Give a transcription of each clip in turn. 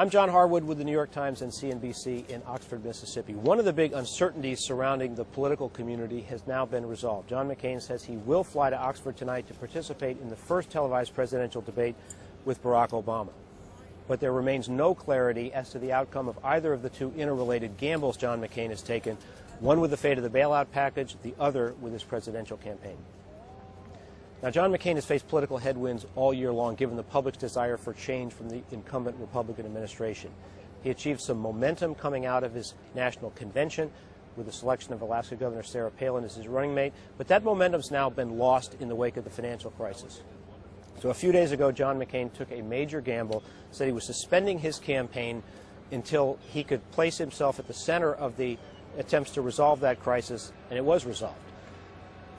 I'm John Harwood with the New York Times and CNBC in Oxford, Mississippi. One of the big uncertainties surrounding the political community has now been resolved. John McCain says he will fly to Oxford tonight to participate in the first televised presidential debate with Barack Obama. But there remains no clarity as to the outcome of either of the two interrelated gambles John McCain has taken, one with the fate of the bailout package, the other with his presidential campaign. Now, John McCain has faced political headwinds all year long, given the public's desire for change from the incumbent Republican administration. He achieved some momentum coming out of his national convention with the selection of Alaska Governor Sarah Palin as his running mate, but that momentum's now been lost in the wake of the financial crisis. So a few days ago, John McCain took a major gamble, said he was suspending his campaign until he could place himself at the center of the attempts to resolve that crisis, and it was resolved.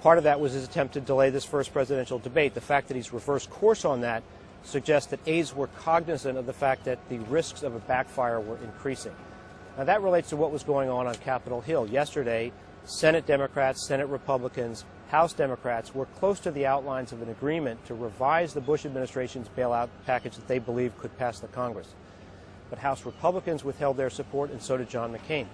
Part of that was his attempt to delay this first presidential debate. The fact that he's reversed course on that suggests that aides were cognizant of the fact that the risks of a backfire were increasing. Now, that relates to what was going on Capitol Hill. Yesterday, Senate Democrats, Senate Republicans, House Democrats were close to the outlines of an agreement to revise the Bush administration's bailout package that they believed could pass the Congress. But House Republicans withheld their support, and so did John McCain.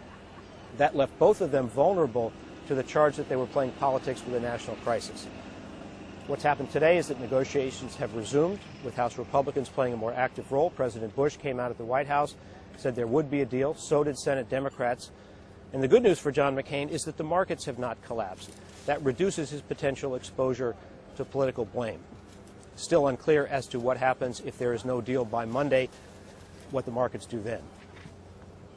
That left both of them vulnerable to the charge that they were playing politics with a national crisis. What's happened today is that negotiations have resumed, with House Republicans playing a more active role. President Bush came out at the White House, said there would be a deal. So did Senate Democrats. And the good news for John McCain is that the markets have not collapsed. That reduces his potential exposure to political blame. Still unclear as to what happens if there is no deal by Monday, what the markets do then.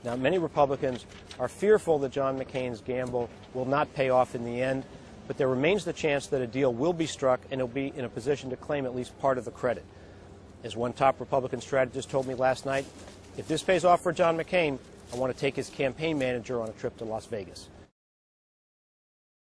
Now, many Republicans are fearful that John McCain's gamble will not pay off in the end, but there remains the chance that a deal will be struck and he'll be in a position to claim at least part of the credit. As one top Republican strategist told me last night, if this pays off for John McCain, I want to take his campaign manager on a trip to Las Vegas.